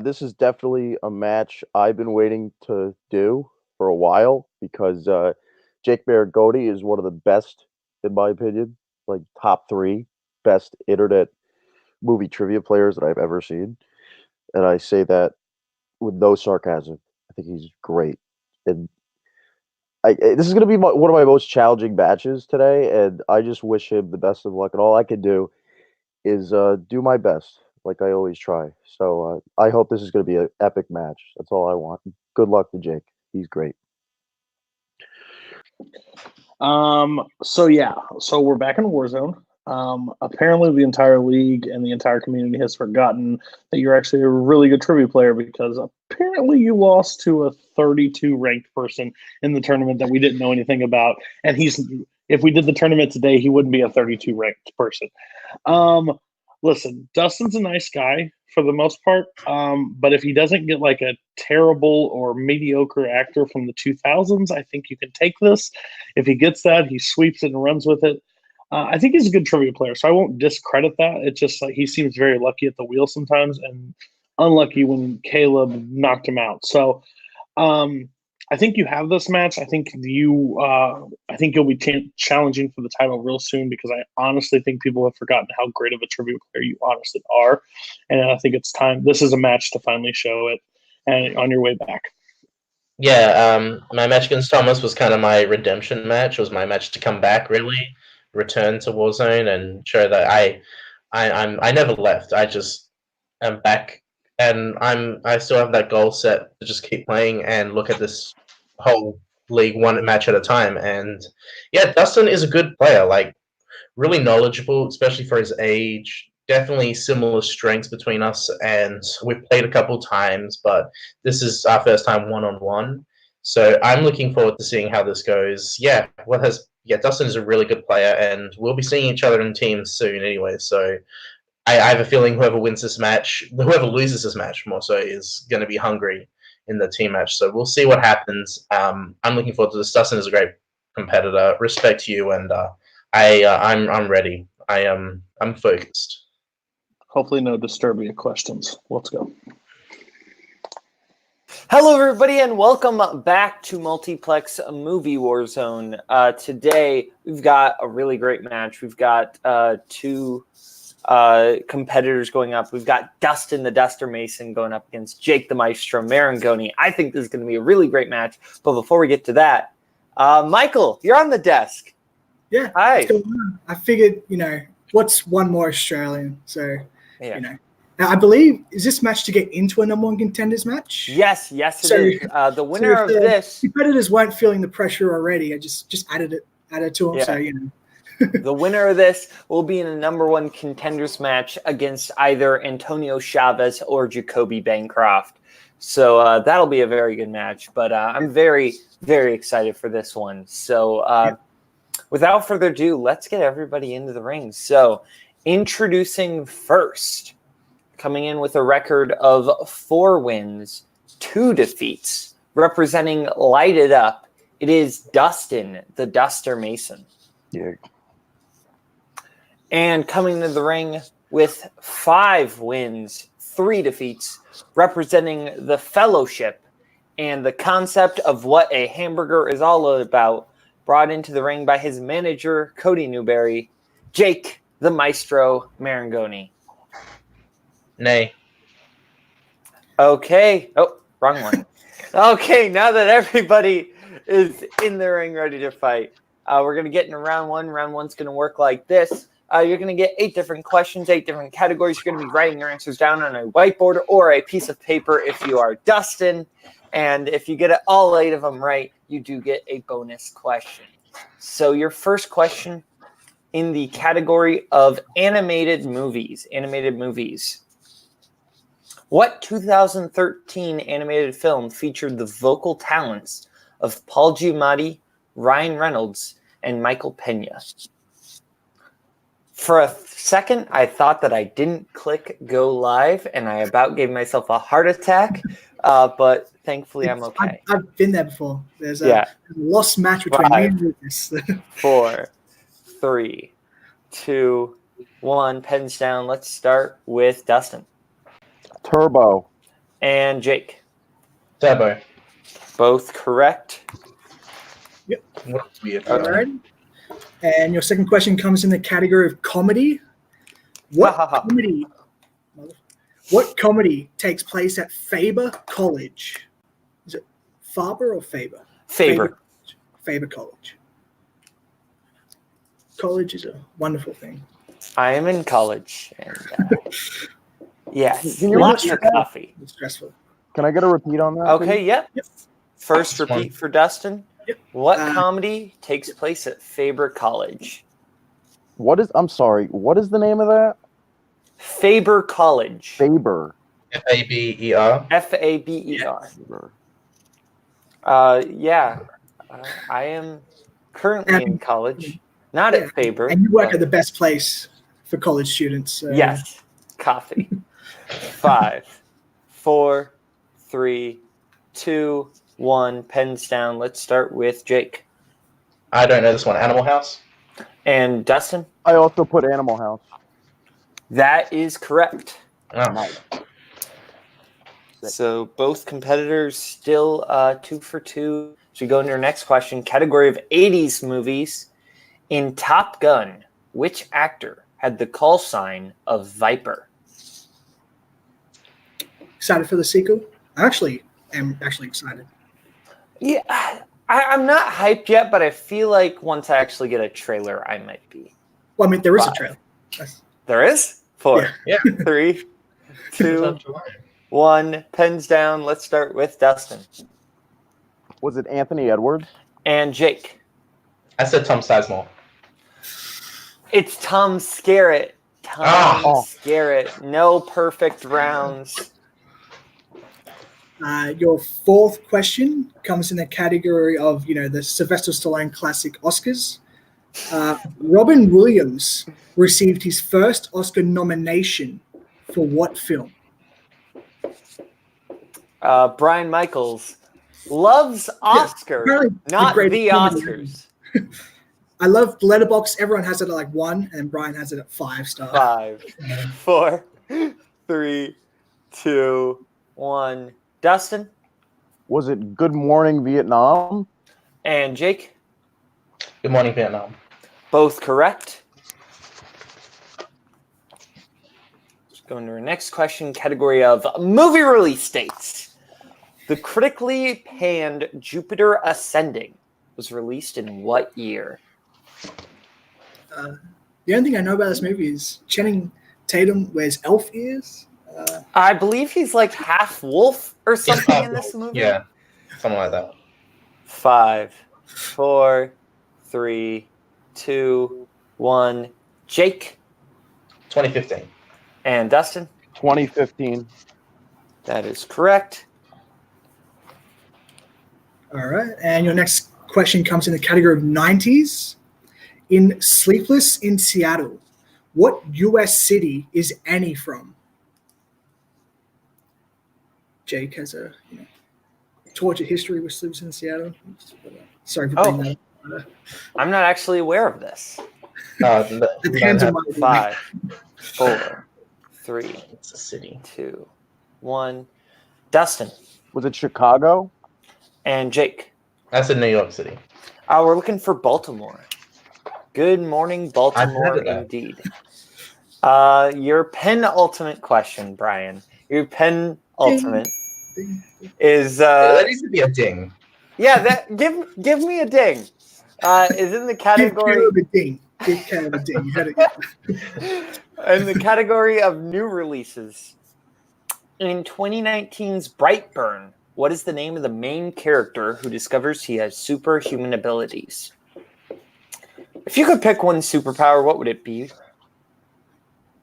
This is definitely a match I've been waiting to do for a while because Jake Maringoni is one of the best, in my opinion, like top 3 best internet movie trivia players that I've ever seen. And I say that with no sarcasm. I think he's great. And this is going to be one of my most challenging matches today, and I just wish him the best of luck. And all I can do is do my best, like I always try. So I hope this is going to be an epic match. That's all I want. Good luck to Jake. He's great. So we're back in Warzone. Apparently the entire league and the entire community has forgotten that you're actually a really good trivia player because apparently you lost to a 32 ranked person in the tournament that we didn't know anything about. And if we did the tournament today, he wouldn't be a 32 ranked person. Listen, Dustin's a nice guy for the most part. But if he doesn't get like a terrible or mediocre actor from the 2000s, I think you can take this. If he gets that, he sweeps it and runs with it. I think he's a good trivia player, so I won't discredit that. It's just like he seems very lucky at the wheel sometimes and unlucky when Kaleb knocked him out. So I think you have this match. I think you'll be challenging for the title real soon because I honestly think people have forgotten how great of a trivia player you honestly are. And I think it's time. This is a match to finally show it and on your way back. Yeah, my match against Thomas was kind of my redemption match. It was my match to come back, really return to Warzone and show that I never left. I just am back, and I still have that goal set to just keep playing and look at this whole league one match at a time. And yeah, Dustin is a good player, like really knowledgeable, especially for his age. Definitely similar strengths between us, and we've played a couple times, but this is our first time one-on-one. So I'm looking forward to seeing how this goes. Yeah, Dustin is a really good player, and we'll be seeing each other in teams soon anyway. So I have a feeling whoever loses this match more so is going to be hungry in the team match. So we'll see what happens. I'm looking forward to this. Dustin is a great competitor. Respect you, and I'm ready. I'm focused. Hopefully, no Disturbia questions. Let's go. Hello, everybody, and welcome back to Multiplex Movie Warzone. Today, we've got a really great match. We've got 2 competitors going up. We've got Dustin, the Duster Mason, going up against Jake, the Maestro Maringoni. I think this is going to be a really great match. But before we get to that, Michael, you're on the desk. Yeah. Hi. I figured, what's one more Australian? So, Now, I believe, is this match to get into a number 1 contenders match? Yes, it is. The winner of this... competitors weren't feeling the pressure already. I just added it to them, yeah. so, The winner of this will be in a number 1 contenders match against either Antonio Chavez or Jacoby Bancroft. So that'll be a very good match. But I'm very, very excited for this one. So without further ado, let's get everybody into the ring. So introducing first, coming in with a record of 4 wins, 2 defeats, representing Light It Up, it is Dustin, the Duster Mason. Yeah. And coming to the ring with 5 wins, 3 defeats, representing the Fellowship and the concept of what a hamburger is all about, brought into the ring by his manager, Cody Newberry, Jake, the Maestro Maringoni. Nay. Okay. Oh, wrong one. Okay, now that everybody is in the ring ready to fight, we're going to get into round 1. Round 1's going to work like this. You're going to get 8 different questions, 8 different categories. You're going to be writing your answers down on a whiteboard or a piece of paper if you are Dustin. And if you get all 8 of them right, you do get a bonus question. So your first question in the category of animated movies. What 2013 animated film featured the vocal talents of Paul Giamatti, Ryan Reynolds, and Michael Pena? For a second, I thought that I didn't click go live, and I about gave myself a heart attack, but thankfully I'm okay. I've been there before. There's a lost match between me and Lucas. 4, 3, 2, 1, pens down. Let's start with Dustin. Turbo. And Jake. Turbo. Both correct. Yep. What a weird All right. And your second question comes in the category of comedy. What comedy takes place at Faber College? Is it Faber or Faber? Faber. Faber College. College is a wonderful thing. I am in college. And, yes. Can you Lots repeat of that? coffee. It's stressful. Can I get a repeat on that? Okay, please? yep. Yep. First repeat for Dustin. Yep. What comedy takes place at Faber College? I'm sorry, what is the name of that? Faber College. Faber. Faber. Faber. Faber. I am currently in college. Not at Faber. And you work but- at the best place for college students. So. Yes. Coffee. 5, 4, 3, 2, 1. Pens down. Let's start with Jake. I don't know this one. Animal House. And Dustin? I also put Animal House. That is correct. Oh. So both competitors still 2 for 2. So we go into our next question. Category of 80s movies. In Top Gun, which actor had the call sign of Viper? Excited for the sequel? I am excited. Yeah, I'm not hyped yet, but I feel like once I actually get a trailer, I might be. Well, I mean, there is 5. a trailer. There is? 4, Yeah. 3, 2, 1. Pens down. Let's start with Dustin. Was it Anthony Edwards? And Jake. I said Tom Sizemore. It's Tom Skerritt. Skerritt. No perfect rounds. Your fourth question comes in the category of, the Sylvester Stallone classic Oscars. Robin Williams received his first Oscar nomination for what film? Brian Michaels loves Oscar, not the Oscars. I love Letterboxd. Everyone has it at 1, and Brian has it at 5 stars. 5, 4, 3, 2, 1. Dustin? Was it Good Morning Vietnam? And Jake? Good Morning Vietnam. Both correct. Let's go into our next question, category of movie release dates. The critically panned Jupiter Ascending was released in what year? The only thing I know about this movie is Channing Tatum wears elf ears. I believe he's like half wolf or something in this movie. Yeah, something like that. 5, 4, 3, 2, 1. Jake? 2015. And Dustin? 2015. That is correct. All right. And your next question comes in the category of 90s. In Sleepless in Seattle, what U.S. city is Annie from? Jake has a tortured history with Sleepless in Seattle. Sorry for bringing that up. I'm not actually aware of this. Depends on 5, 4, 3, It's a city. 2, 1. Dustin? Was it Chicago? And Jake? That's in New York City. We're looking for Baltimore. Good morning, Baltimore, heard of that. indeed. Your penultimate question, Brian. Your penultimate is... that needs to be a ding. Yeah, give me a ding. Is in the category... Give Caleb a ding. You gotta get in the category of new releases. In 2019's Brightburn, what is the name of the main character who discovers he has superhuman abilities? If you could pick one superpower, what would it be?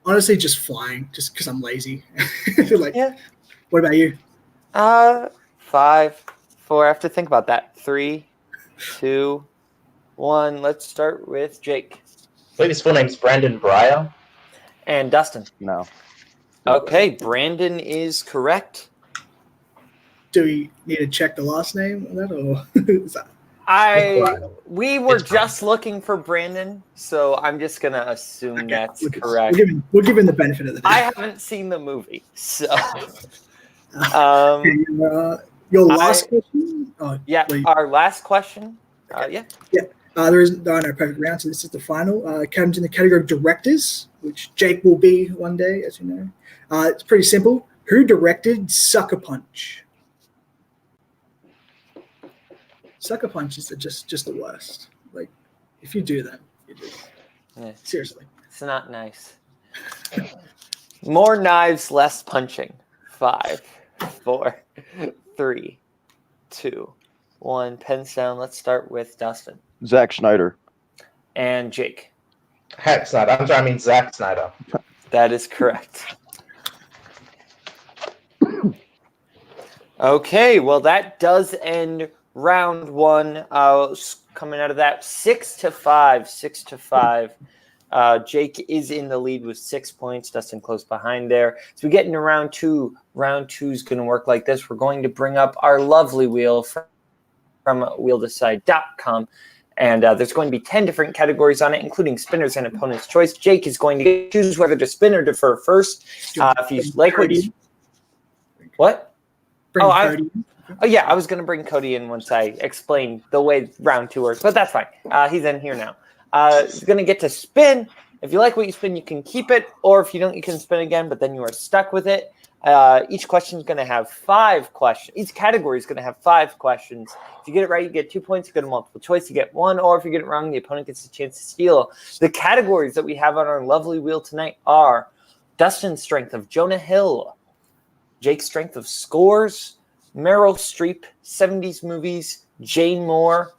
Honestly, just flying, just because I'm lazy. Yeah. What about you? 5, 4. I have to think about that. 3, 2, 1. Let's start with Jake. I believe his full name's Brandon Breyer. And Dustin. No. Okay, Brandon is correct. Do we need to check the last name on that, or is that? We were just looking for Brandon, so I'm just gonna assume that's correct. We'll give him the benefit of the doubt. I haven't seen the movie, so Your last question? Oh, Yeah, our last question. Yeah. There is no perfect round, so this is the final. Comes in the category of directors, which Jake will be one day, as you know. It's pretty simple. Who directed Sucker Punch? Sucker Punch is just the worst. Like, if you do that, you just seriously. It's not nice. More knives, less punching. 5, 4, 3, 2, 1. Pens down. Let's start with Dustin. Zack Snyder. And Jake. Zack Snyder. Zack Snyder. That is correct. Okay, well, that does end round 1. Coming out of that, 6-5. 6-5. Jake is in the lead with 6 points. Dustin close behind there. So we get into round 2. Round 2 is going to work like this. We're going to bring up our lovely wheel from wheeldecide.com. And there's going to be 10 different categories on it, including spinners and opponent's choice. Jake is going to choose whether to spin or defer first. If you like what you... What? Cody. Yeah, I was going to bring Cody in once I explain the way round 2 works, but that's fine. He's in here now. He's going to get to spin. If you like what you spin, you can keep it, or if you don't, you can spin again, but then you are stuck with it. Each question is going to have 5 questions. Each category is going to have 5 questions. If you get it right, you get 2 points. You get a multiple choice, you get 1, or if you get it wrong, the opponent gets a chance to steal. The categories that we have on our lovely wheel tonight are Dustin's strength of Jonah Hill, Jake's strength of scores, Meryl Streep, 70s movies, Jane Moore,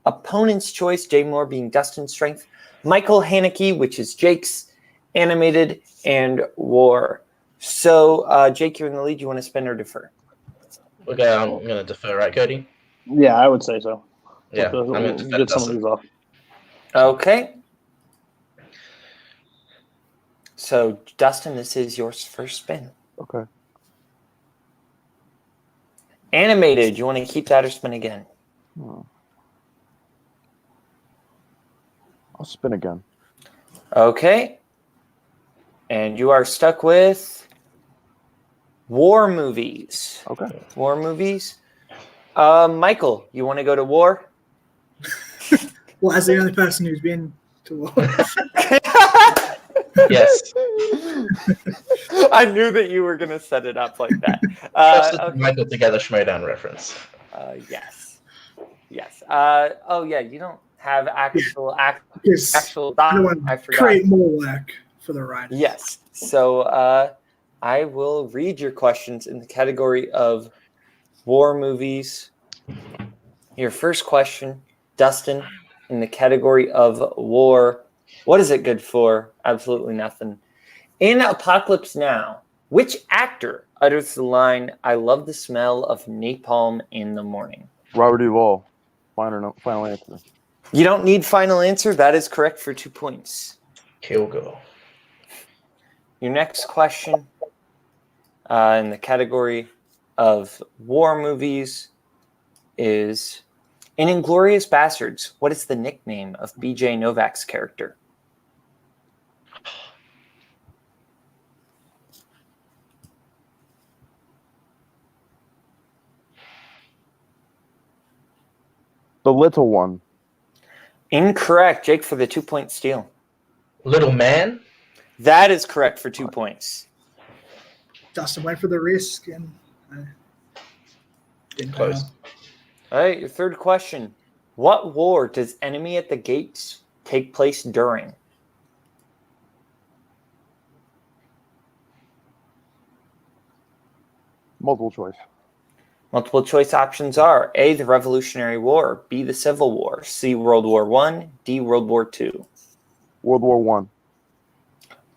opponent's choice, Jane Moore being Dustin's strength, Michael Haneke, which is Jake's, animated, and war. So, Jake, you're in the lead. You want to spin or defer? Okay, I'm going to defer, right, Cody? Yeah, I would say so. Yeah, I'm going to defer. get some of these off. Okay. So, Dustin, this is your first spin. Okay. Animated, you want to keep that or spin again? I'll spin again. Okay. And you are stuck with war movies. Okay. War movies. Michael, you want to go to war? Well, as the only person who's been to war. Yes. I knew that you were going to set it up like that. Okay. Michael Together Schmodown reference. Yes. Yes. Oh, yeah, you don't have actual. I don't want to create more work for the writer. Yes. So I will read your questions in the category of war movies. Your first question, Dustin, in the category of war. What is it good for? Absolutely nothing. In Apocalypse Now, which actor utters the line, "I love the smell of napalm in the morning"? Robert Duvall. Final answer. You don't need final answer. That is correct for 2 points. Kilgo. Your next question in the category of war movies is, in Inglourious Bastards, what is the nickname of BJ Novak's character? The little one. Incorrect. Jake for the 2-point steal. Little man? That is correct for 2 points. Dustin went for the risk and didn't Close. All right, your third question. What war does Enemy at the Gates take place during? Multiple choice. Multiple choice options are A, the Revolutionary War, B, the Civil War, C, World War I, D, World War II. World War One.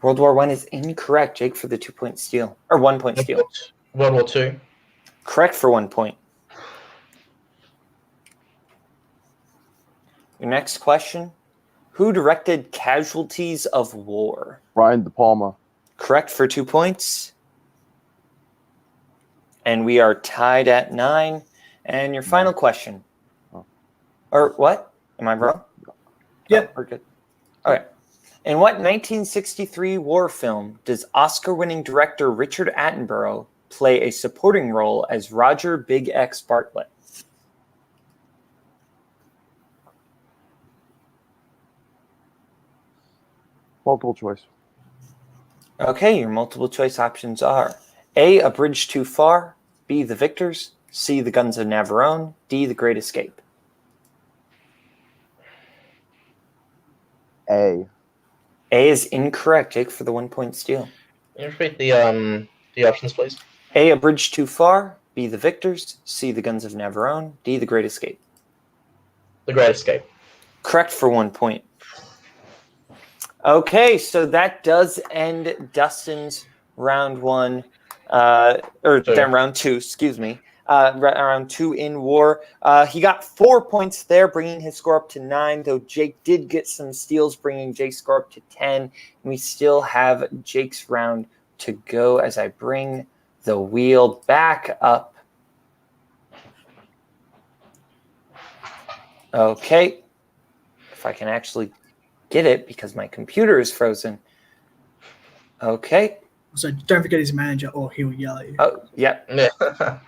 World War I is incorrect. Jake for the 2-point steal. Or 1-point steal. World War II. Correct for 1 point. Your next question. Who directed Casualties of War? Brian De Palma. Correct for 2 points. And we are tied at 9. And your final question. Or what? Am I wrong? Yep. Oh, we're good. All right. In what 1963 war film does Oscar-winning director Richard Attenborough play a supporting role as Roger Big X Bartlett? Multiple choice. Okay, your multiple choice options are A, A Bridge Too Far, B, The Victors, C, The Guns of Navarone, D, The Great Escape. A. A is incorrect. Jake for the 1 point steal. Can you repeat the options, please? A, A Bridge Too Far, B, The Victors, C, The Guns of Navarone, D, The Great Escape. The Great Escape. Correct for 1 point. Okay, so that does end Dustin's round one, then round two, excuse me. Round two in war. He got 4 points there, bringing his score up to 9, though Jake did get some steals, bringing Jake's score up to 10. And we still have Jake's round to go as I bring the wheel back up. Okay, if I can actually get it because my computer is frozen. Okay. So don't forget his manager or he will yell at you. Oh, yep. Yeah.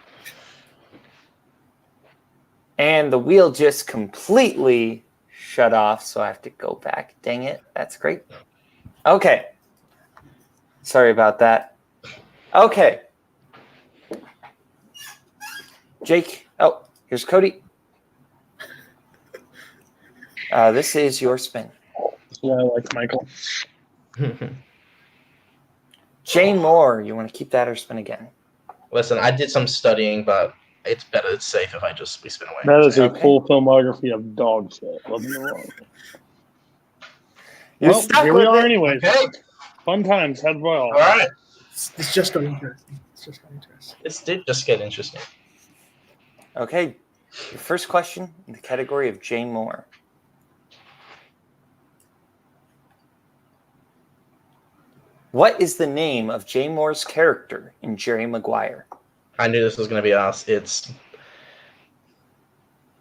And the wheel just completely shut off, so I have to go back. Dang it. That's great. Okay. Sorry about that. Okay. Jake. Oh, here's Cody. This is your spin. Yeah, I like Michael. Jane Moore, you want to keep that or spin again? Listen, I did some studying, but it's safe if we spin away. That is a Okay. full filmography of dog shit. Let me know. You're Well, stuck here we with are it. anyways. Okay. Fun times. Head Vail. All right. It's just got interesting. This did just get interesting. Okay. Your first question in the category of Jane Moore. What is the name of Jane Moore's character in Jerry Maguire? I knew this was going to be asked. It's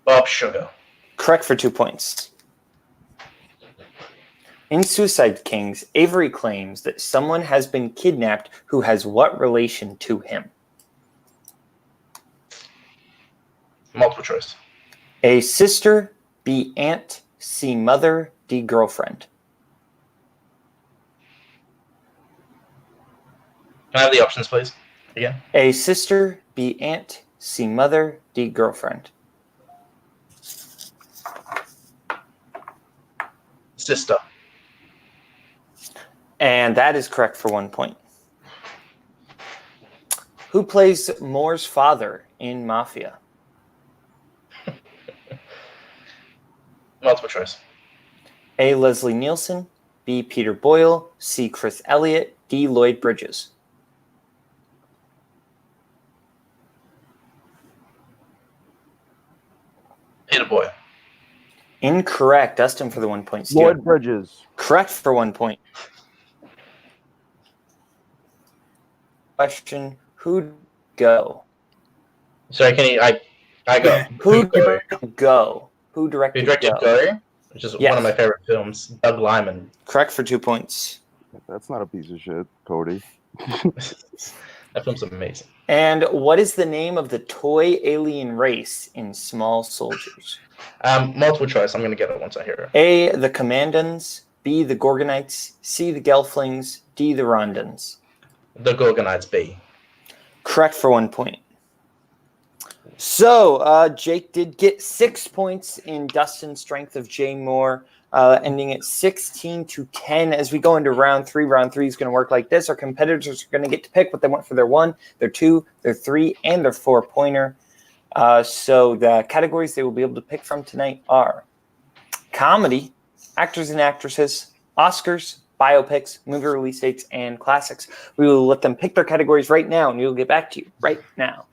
Bob Sugar. Correct for 2 points. In Suicide Kings, Avery claims that someone has been kidnapped who has what relation to him? Multiple choice. A sister, B aunt, C mother, D girlfriend. Can I have the options, please? Again. A sister, B aunt, C mother, D girlfriend. Sister. And that is correct for 1 point. Who plays Moore's father in Mafia? Multiple choice. A. Leslie Nielsen, B. Peter Boyle, C. Chris Elliott, D. Lloyd Bridges. Peter Boyle. Incorrect. Dustin for the 1 point steal. Lloyd Bridges. Correct for 1 point. Question: Who'd go? Sorry, can you? I go. Who directed Go? Who directed, Who directed Go? Go? Which is Yes. one of my favorite films. Doug Liman. Correct for 2 points. That's not a piece of shit, Cody. That film's amazing. And what is the name of the toy alien race in Small Soldiers? Multiple choice. I'm going to get it once I hear it. A. The Commandants, B. The Gorgonites, C. The Gelflings, D. The Rondons. The Gorgonites B. Correct for 1 point. So, Jake did get 6 points in Dustin's strength of Jane Moore, ending at 16-10. As we go into round three is going to work like this. Our competitors are going to get to pick what they want for their 1, their 2, their 3, and their 4-pointer. So the categories they will be able to pick from tonight are comedy, actors and actresses, Oscars, biopics, movie release dates, and classics. We will let them pick their categories right now, and we will get back to you right now.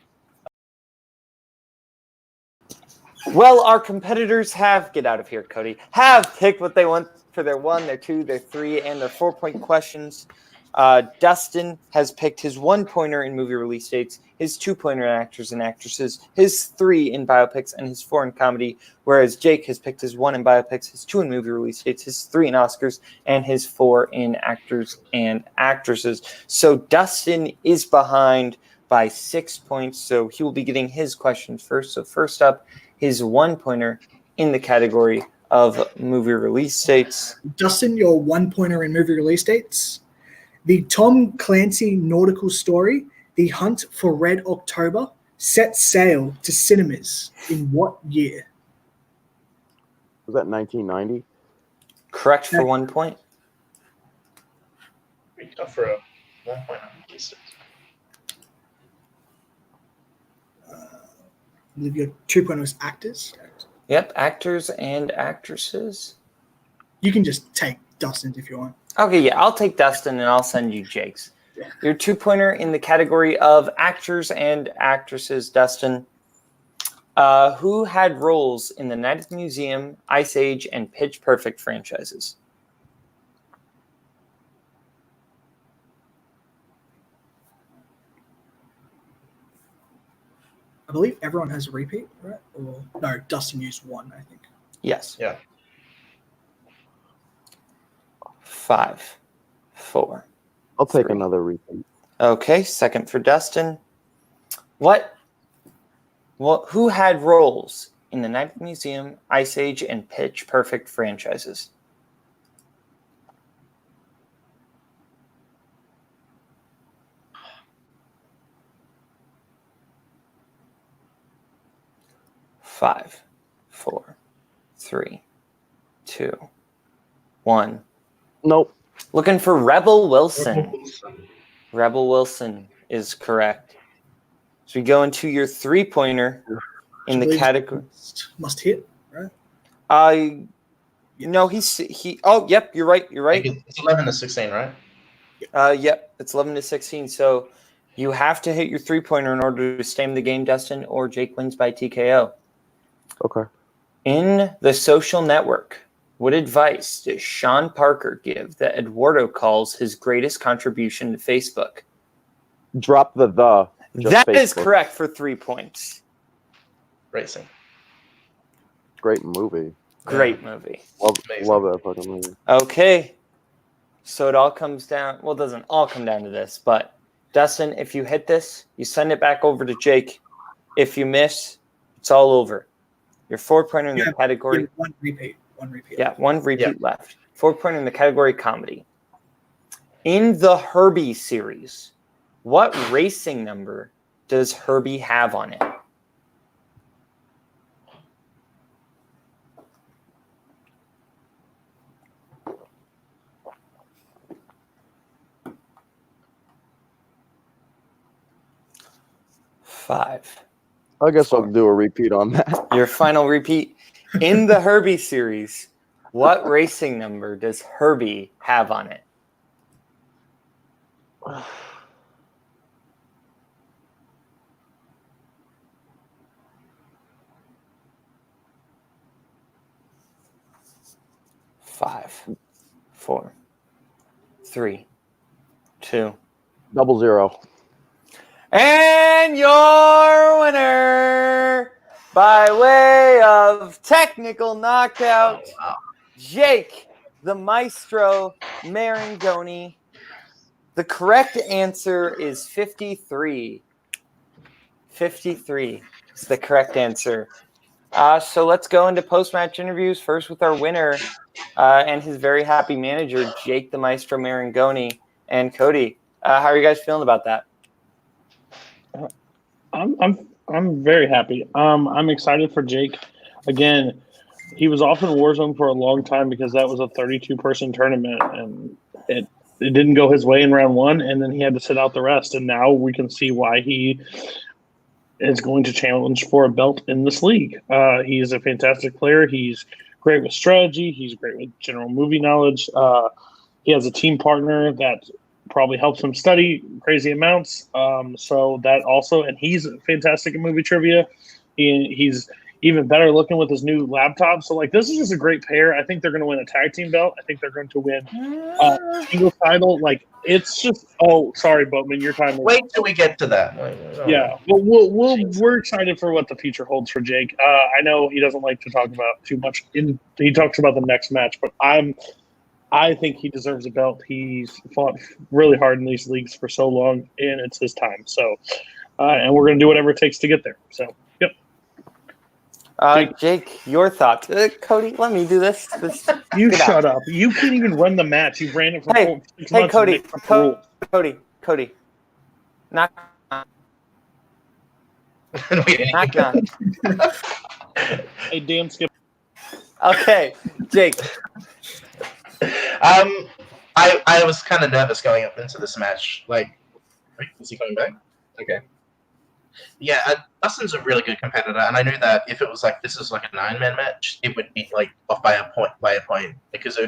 Well, our competitors have, get out of here, Cody, have picked what they want for their 1, their 2, their 3, and their 4-point questions. Dustin has picked his 1-pointer in movie release dates, his 2-pointer in actors and actresses, his 3 in biopics, and his 4 in comedy, whereas Jake has picked his 1 in biopics, his 2 in movie release dates, his 3 in Oscars, and his 4 in actors and actresses. So Dustin is behind by 6 points. So he will be getting his questions first. So first up, his 1-pointer in the category of movie release dates. Dustin, your 1-pointer in movie release dates. The Tom Clancy nautical story, The Hunt for Red October, set sail to cinemas in what year? Was that 1990? Correct for 1 point. Pretty tough for a 1 point on release dates. I believe your 2-pointer was actors. Yep, actors and actresses. You can just take Dustin's if you want. Okay, yeah, I'll take Dustin and I'll send you Jake's. Your 2-pointer in the category of actors and actresses, Dustin. Who had roles in the Night at the Museum, Ice Age, and Pitch Perfect franchises? I believe everyone has a repeat, right? Or no, Dustin used 1, I think. Yes. Yeah. 5, 4. I'll take 3. another repeat. Okay, second for Dustin. Who had roles in the Night at the Museum, Ice Age, and Pitch Perfect franchises? Five, 4, 3, 2, 1. Nope. Looking for Rebel Wilson. Rebel Wilson is correct. So we go into your 3-pointer in the category. Must hit, right? No, he. Oh, yep, you're right. You're right. It's 11 to 16, right? Yep, it's 11 to 16. So you have to hit your 3-pointer in order to stay in the game, Dustin, or Jake wins by TKO. Okay. In The Social Network, what advice does Sean Parker give that Eduardo calls his greatest contribution to Facebook? Drop the. That is Facebook. correct for 3 points. Racing. Great movie. Great movie. Love that fucking movie. Okay. So it all comes down, well, it doesn't all come down to this, but Dustin, if you hit this, you send it back over to Jake. If you miss, it's all over. Your 4-pointer in the category. One repeat. Yeah, 1 repeat left. 4-pointer in the category comedy. In the Herbie series, what racing number does Herbie have on it? Five. I guess I'll do a repeat on that. Your final repeat. In the Herbie series, what racing number does Herbie have on it? Five, 4, 3, 2. 00. And your winner, by way of technical knockout, Jake, the Maestro Maringoni. The correct answer is 53. 53 is the correct answer. So let's go into post-match interviews, first with our winner and his very happy manager, Jake, the Maestro Maringoni. And Cody, how are you guys feeling about that? I'm very happy. I'm excited for Jake. Again, he was off in Warzone for a long time because that was a 32-person tournament, and it didn't go his way in round 1, and then he had to sit out the rest. And now we can see why he is going to challenge for a belt in this league. He's a fantastic player. He's great with strategy. He's great with general movie knowledge. He has a team partner that probably helps him study crazy amounts. So that also, and he's fantastic at movie trivia. He's even better looking with his new laptop. So like, this is just a great pair. I think they're going to win a tag team belt. I think they're going to win a single title. Like, it's just, oh, sorry, Boatman, your time. Wait till we get to that. Yeah, we're excited for what the future holds for Jake. I know he doesn't like to talk about too much. He talks about the next match, but I think he deserves a belt. He's fought really hard in these leagues for so long, and it's his time. So and we're going to do whatever it takes to get there. So, yep. Jake, your thoughts. Cody, let me do this. You shut up. You can't even run the match. You've ran it for 6 months. Cody, Cody. Knock on. Hey, damn Skip. Okay, Jake. I was kind of nervous going up into this match. Like, is he coming back? Okay. Yeah, Dustin's a really good competitor, and I knew that if it was like this is like a 9-man match, it would be like off by a point because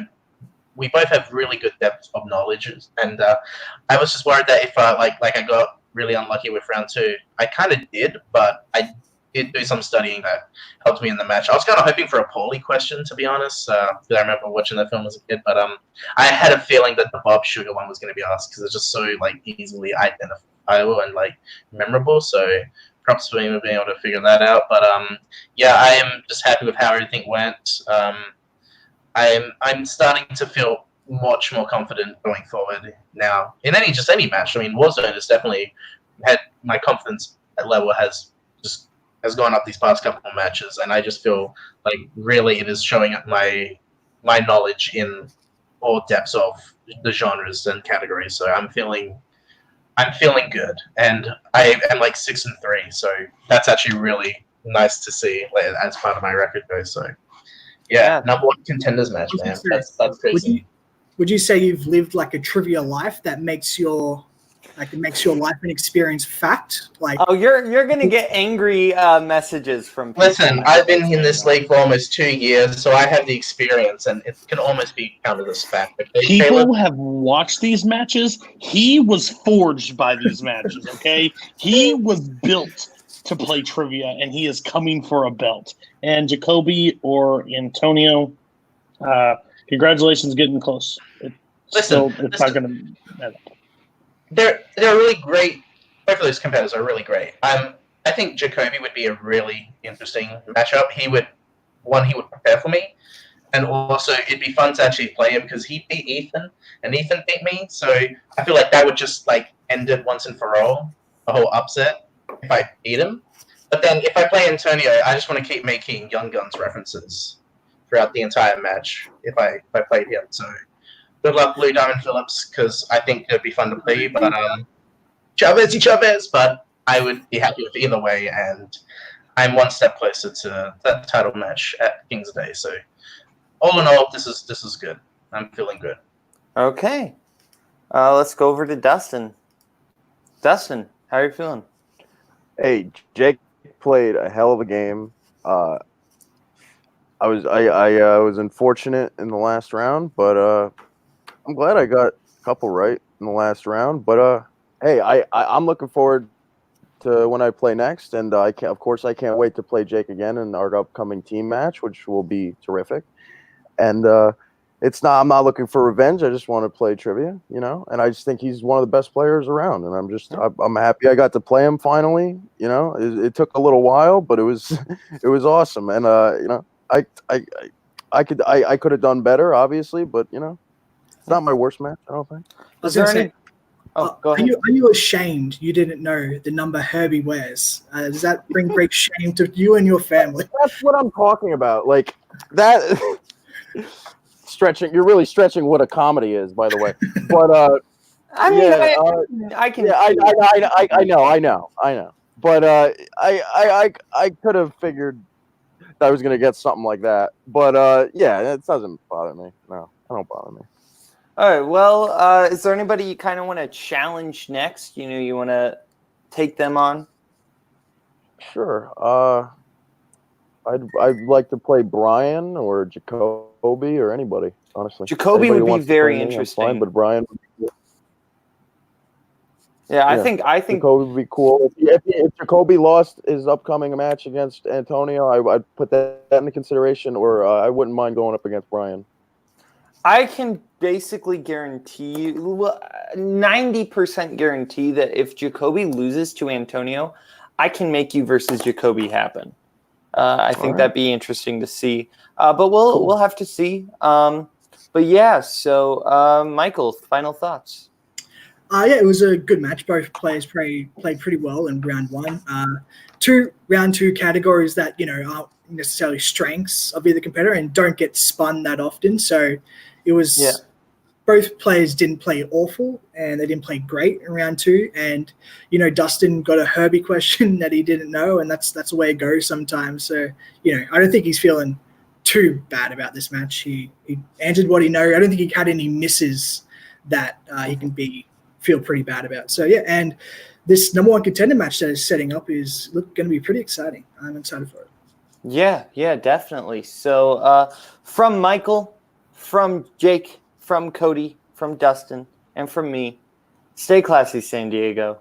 we both have really good depth of knowledge, and I was just worried that if like I got really unlucky with round 2, I kind of did, but I did do some studying that helped me in the match. I was kind of hoping for a Paulie question, to be honest, because I remember watching that film as a kid, but I had a feeling that the Bob Sugar one was going to be asked because it's just so like easily identifiable and like memorable. So props for me for being able to figure that out. But yeah, I am just happy with how everything went. I'm starting to feel much more confident going forward now in any match. I mean, Warzone has definitely had my confidence level has gone up these past couple of matches, and I just feel like really it is showing up my knowledge in all depths of the genres and categories. So I'm feeling good, and I am like 6-3. So that's actually really nice to see as part of my record goes. So yeah. Number 1 contenders match, man. That's crazy. Would you say you've lived like a trivia life that makes your life and experience fact? Like, oh, you're gonna get angry messages from people. Listen, I've been in this league for almost 2 years, so I have the experience, and it can almost be counted as fact. People have watched these matches. He was forged by these matches, okay? He was built to play trivia, and he is coming for a belt. And Jacoby or Antonio, congratulations, getting close. It's not going to matter. They're really great. Both of those competitors are really great. I think Jacoby would be a really interesting matchup. He would prepare for me, and also it'd be fun to actually play him because he beat Ethan, and Ethan beat me. So I feel like that would just like end it once and for all, a whole upset if I beat him. But then if I play Antonio, I just want to keep making Young Guns references throughout the entire match if I played him. So good luck, Blue Diamond Phillips, because I think it'd be fun to play. But Chavez, but I would be happy with either way, and I'm one step closer to that title match at King's Day. So all in all, this is good. I'm feeling good. Okay, let's go over to Dustin. Dustin, how are you feeling? Hey, Jake played a hell of a game. I was unfortunate in the last round, but I'm glad I got a couple right in the last round. But hey, I'm looking forward to when I play next, and I can't wait to play Jake again in our upcoming team match, which will be terrific. And I'm not looking for revenge. I just want to play trivia, and I just think he's one of the best players around, and I'm happy I got to play him finally. It took a little while, but it was awesome, and I could have done better, obviously, but it's not my worst match, I don't think. I was going to say, go ahead. Are you ashamed you didn't know the number Herbie wears? Does that bring great shame to you and your family? That's what I'm talking about. Like that. Stretching, you're really stretching what a comedy is, by the way. But I mean, I can. Yeah, I know. But I could have figured that I was going to get something like that. But yeah, it doesn't bother me. No, it don't bother me. All right. Well, is there anybody you kind of want to challenge next? You want to take them on? Sure. I'd like to play Brian or Jacoby or anybody, honestly. Jacoby would be very interesting. Fine, but Brian would be cool. Yeah, I think Jacoby would be cool. If Jacoby lost his upcoming match against Antonio, I'd put that into consideration, or I wouldn't mind going up against Brian. I can basically guarantee you, 90% guarantee that if Jacoby loses to Antonio, I can make you versus Jacoby happen. I think that'd be interesting to see, but we'll have to see. But yeah, so Michael, final thoughts. Yeah, it was a good match. Both players played pretty well in round one. Round two categories that aren't necessarily strengths of either competitor and don't get spun that often. So it was both players didn't play awful and they didn't play great in round two. And Dustin got a Herbie question that he didn't know, and that's the way it goes sometimes. So I don't think he's feeling too bad about this match. He answered what he knows. I don't think he had any misses that he can feel pretty bad about. So yeah, and this number one contender match that is setting up is going to be pretty exciting. I'm excited for it. Yeah, definitely. So from Michael, from Jake, from Cody, from Dustin, and from me, stay classy, San Diego.